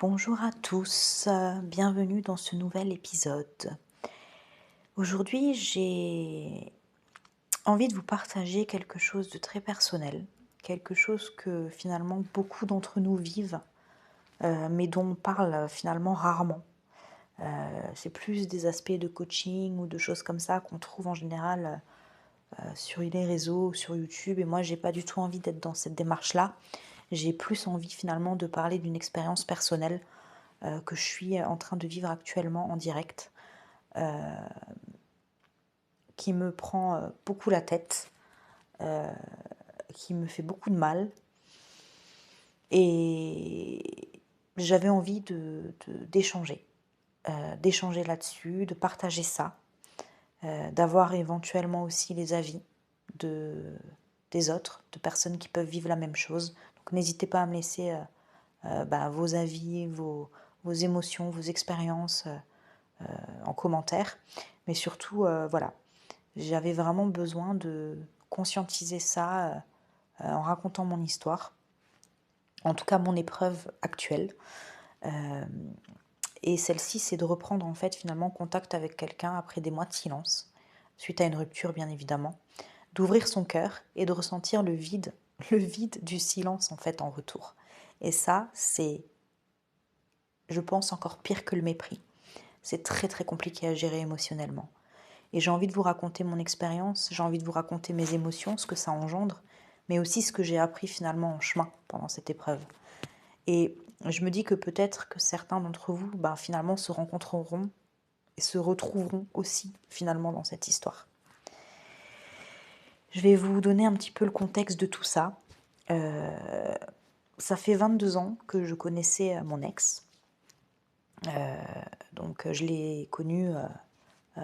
Bonjour à tous, bienvenue dans ce nouvel épisode. Aujourd'hui, j'ai envie de vous partager quelque chose de très personnel, quelque chose que finalement beaucoup d'entre nous vivent, mais dont on parle finalement rarement. C'est plus des aspects de coaching ou de choses comme ça qu'on trouve en général sur les réseaux, sur YouTube, et moi j'ai pas du tout envie d'être dans cette démarche-là. J'ai plus envie finalement de parler d'une expérience personnelle que je suis en train de vivre actuellement en direct, qui me prend beaucoup la tête, euh, qui me fait beaucoup de mal. Et j'avais envie d'échanger là-dessus, de partager ça, d'avoir éventuellement aussi les avis de, des autres, de personnes qui peuvent vivre la même chose. Donc n'hésitez pas à me laisser vos avis, vos émotions, vos expériences en commentaire. Mais surtout, voilà, j'avais vraiment besoin de conscientiser ça en racontant mon histoire, en tout cas mon épreuve actuelle. Euh, et celle-ci, c'est de reprendre en fait finalement contact avec quelqu'un après des mois de silence, suite à une rupture bien évidemment, d'ouvrir son cœur et de ressentir le vide du silence en fait en retour. Et ça, c'est, je pense, encore pire que le mépris. C'est très très compliqué à gérer émotionnellement. Et j'ai envie de vous raconter mon expérience, j'ai envie de vous raconter mes émotions, ce que ça engendre, mais aussi ce que j'ai appris finalement en chemin pendant cette épreuve. Et je me dis que peut-être que certains d'entre vous, finalement, se rencontreront et se retrouveront aussi finalement dans cette histoire. Je vais vous donner un petit peu le contexte de tout ça. Ça fait 22 ans que je connaissais mon ex. Donc je l'ai connu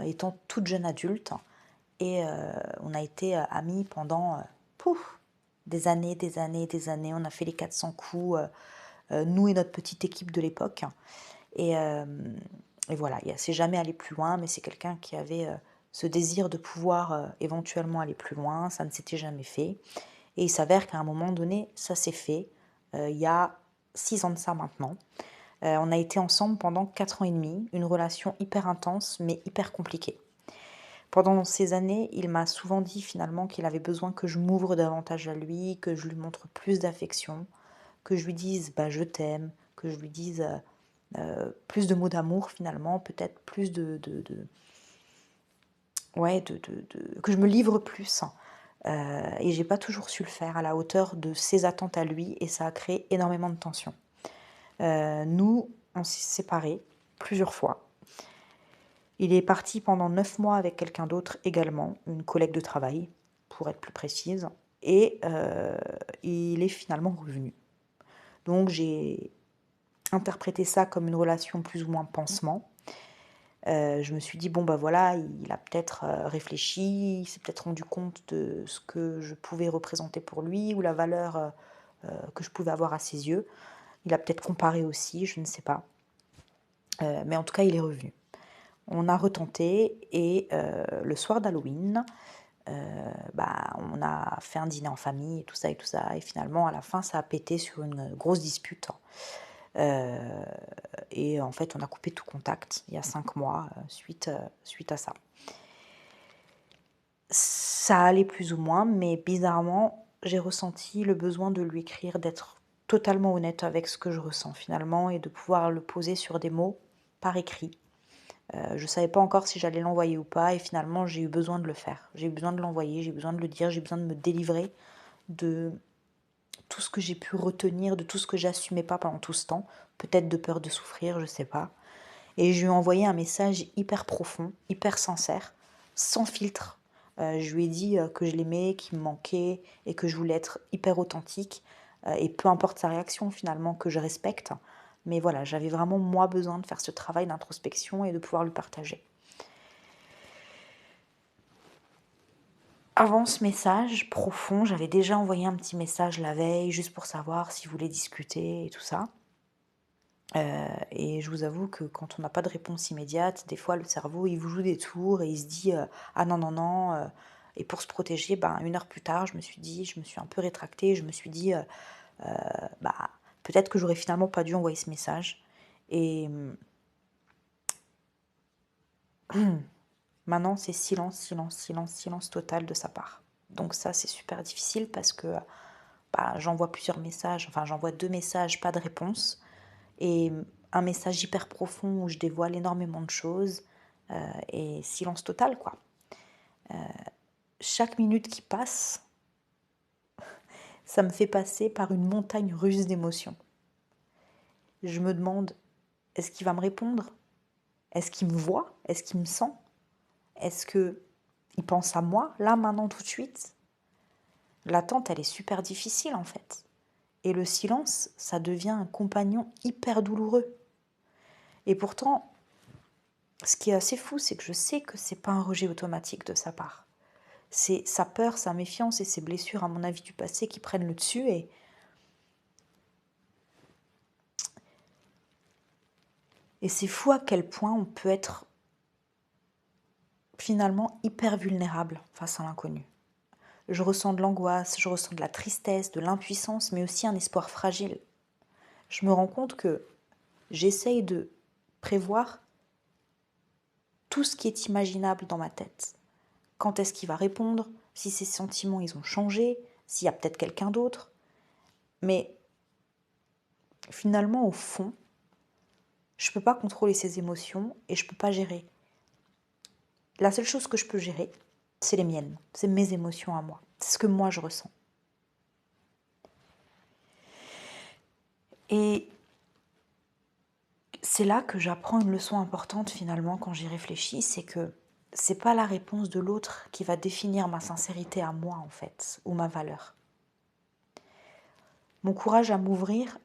étant toute jeune adulte. Et on a été amis pendant des années, des années, des années. On a fait les 400 coups, nous et notre petite équipe de l'époque. Et, euh, et voilà, c'est jamais allé plus loin, mais c'est quelqu'un qui avait ce désir de pouvoir éventuellement aller plus loin. Ça ne s'était jamais fait. Et il s'avère qu'à un moment donné, ça s'est fait. Il y a 6 ans de ça maintenant. On a été ensemble pendant 4 ans et demi, une relation hyper intense, mais hyper compliquée. Pendant ces années, il m'a souvent dit finalement qu'il avait besoin que je m'ouvre davantage à lui, que je lui montre plus d'affection, que je lui dise je t'aime, que je lui dise plus de mots d'amour finalement, peut-être plus que je me livre plus. Et j'ai pas toujours su le faire à la hauteur de ses attentes à lui, et ça a créé énormément de tensions. Nous, on s'est séparés plusieurs fois. Il est parti pendant 9 mois avec quelqu'un d'autre également, une collègue de travail, pour être plus précise, et il est finalement revenu. Donc j'ai interprété ça comme une relation plus ou moins pansement. Je me suis dit, voilà, il a peut-être réfléchi, il s'est peut-être rendu compte de ce que je pouvais représenter pour lui, ou la valeur que je pouvais avoir à ses yeux. Il a peut-être comparé aussi, je ne sais pas. Mais en tout cas, il est revenu. On a retenté, et le soir d'Halloween, on a fait un dîner en famille et tout ça, et finalement à la fin ça a pété sur une grosse dispute. Et en fait on a coupé tout contact il y a 5 mois suite à ça. Ça allait plus ou moins, mais bizarrement j'ai ressenti le besoin de lui écrire, d'être totalement honnête avec ce que je ressens finalement, et de pouvoir le poser sur des mots par écrit. Je ne savais pas encore si j'allais l'envoyer ou pas, et finalement j'ai eu besoin de le faire. J'ai eu besoin de l'envoyer, j'ai besoin de le dire, j'ai besoin de me délivrer de tout ce que j'ai pu retenir, de tout ce que j'assumais pas pendant tout ce temps, peut-être de peur de souffrir, je sais pas. Et je lui ai envoyé un message hyper profond, hyper sincère, sans filtre. Je lui ai dit que je l'aimais, qu'il me manquait, et que je voulais être hyper authentique, et peu importe sa réaction finalement, que je respecte. Mais voilà, j'avais vraiment moi besoin de faire ce travail d'introspection et de pouvoir le partager. Avant ce message profond, j'avais déjà envoyé un petit message la veille, juste pour savoir s'il voulait discuter et tout ça. Et je vous avoue que quand on n'a pas de réponse immédiate, des fois le cerveau il vous joue des tours, et il se dit ah non non non. Et pour se protéger, 1 heure plus tard, je me suis un peu rétractée, je me suis dit peut-être que j'aurais finalement pas dû envoyer ce message. Et maintenant, c'est silence, silence, silence, silence total de sa part. Donc ça, c'est super difficile parce que j'envoie plusieurs messages, enfin j'envoie 2 messages, pas de réponse, et un message hyper profond où je dévoile énormément de choses, et silence total, quoi. Chaque minute qui passe, ça me fait passer par une montagne russe d'émotions. Je me demande, est-ce qu'il va me répondre? Est-ce qu'il me voit? Est-ce qu'il me sent? Est-ce qu'il pense à moi, là, maintenant, tout de suite? L'attente, elle est super difficile, en fait. Et le silence, ça devient un compagnon hyper douloureux. Et pourtant, ce qui est assez fou, c'est que je sais que c'est pas un rejet automatique de sa part. C'est sa peur, sa méfiance et ses blessures, à mon avis, du passé qui prennent le dessus. Et c'est fou à quel point on peut être finalement hyper vulnérable face à l'inconnu. Je ressens de l'angoisse, je ressens de la tristesse, de l'impuissance, mais aussi un espoir fragile. Je me rends compte que j'essaye de prévoir tout ce qui est imaginable dans ma tête. Quand est-ce qu'il va répondre? Si ses sentiments ils ont changé? S'il y a peut-être quelqu'un d'autre? Mais finalement, au fond, je ne peux pas contrôler ses émotions et je ne peux pas gérer. La seule chose que je peux gérer, c'est les miennes, c'est mes émotions à moi, c'est ce que moi je ressens. Et c'est là que j'apprends une leçon importante finalement quand j'y réfléchis, c'est que c'est pas la réponse de l'autre qui va définir ma sincérité à moi en fait, ou ma valeur. Mon courage à m'ouvrir,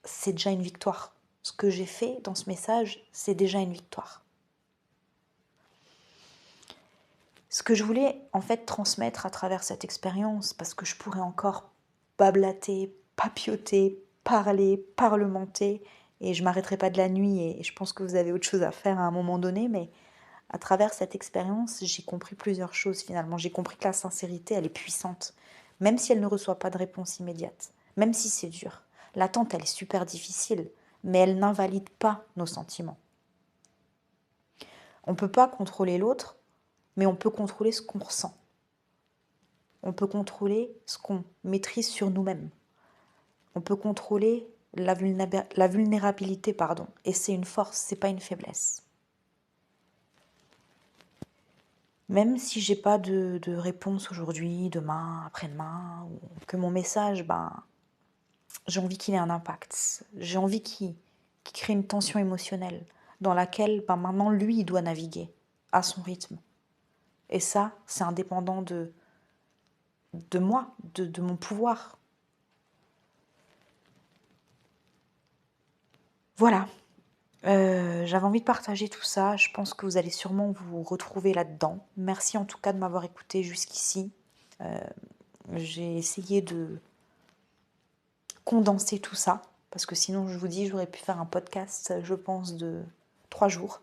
c'est déjà une victoire. Ce que j'ai fait dans ce message, c'est déjà une victoire. Ce que je voulais en fait transmettre à travers cette expérience, parce que je pourrais encore bablater, papioter, parler, parlementer, et je m'arrêterai pas de la nuit, et je pense que vous avez autre chose à faire à un moment donné, mais à travers cette expérience, j'ai compris plusieurs choses finalement. J'ai compris que la sincérité, elle est puissante, même si elle ne reçoit pas de réponse immédiate, même si c'est dur. L'attente, elle est super difficile, mais elle n'invalide pas nos sentiments. On ne peut pas contrôler l'autre, mais on peut contrôler ce qu'on ressent. On peut contrôler ce qu'on maîtrise sur nous-mêmes. On peut contrôler la vulnérabilité, et c'est une force, c'est pas une faiblesse. Même si j'ai pas de réponse aujourd'hui, demain, après-demain, ou que mon message, j'ai envie qu'il ait un impact. J'ai envie qu'il crée une tension émotionnelle dans laquelle maintenant lui il doit naviguer à son rythme. Et ça, c'est indépendant de moi, de mon pouvoir. Voilà. J'avais envie de partager tout ça. Je pense que vous allez sûrement vous retrouver là-dedans. Merci en tout cas de m'avoir écouté jusqu'ici. J'ai essayé de condenser tout ça, parce que sinon, je vous dis, j'aurais pu faire un podcast, je pense, de 3 jours,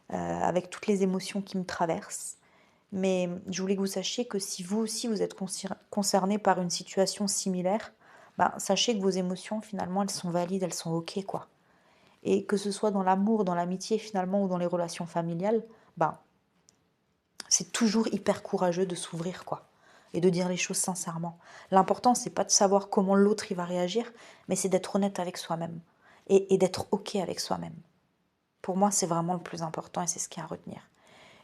avec toutes les émotions qui me traversent. Mais je voulais que vous sachiez que si vous aussi, vous êtes concerné par une situation similaire, sachez que vos émotions, finalement, elles sont valides, elles sont OK, quoi. Et que ce soit dans l'amour, dans l'amitié, finalement, ou dans les relations familiales, c'est toujours hyper courageux de s'ouvrir, quoi. Et de dire les choses sincèrement. L'important, c'est pas de savoir comment l'autre il va réagir, mais c'est d'être honnête avec soi-même. Et d'être OK avec soi-même. Pour moi, c'est vraiment le plus important et c'est ce qu'il y a à retenir.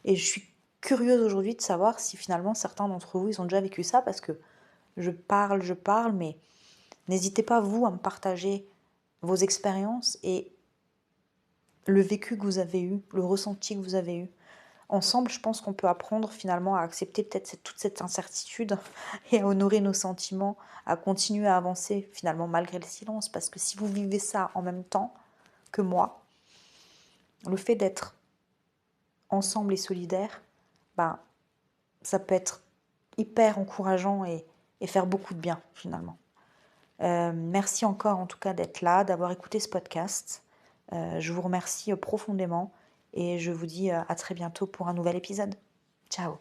Et je suis curieuse aujourd'hui de savoir si finalement certains d'entre vous, ils ont déjà vécu ça, parce que je parle, mais n'hésitez pas, vous, à me partager vos expériences et le vécu que vous avez eu, le ressenti que vous avez eu. Ensemble, je pense qu'on peut apprendre finalement à accepter peut-être toute cette incertitude et à honorer nos sentiments, à continuer à avancer finalement malgré le silence. Parce que si vous vivez ça en même temps que moi, le fait d'être ensemble et solidaire, ça peut être hyper encourageant et faire beaucoup de bien finalement. Merci encore en tout cas d'être là, d'avoir écouté ce podcast. Je vous remercie profondément et je vous dis à très bientôt pour un nouvel épisode. Ciao.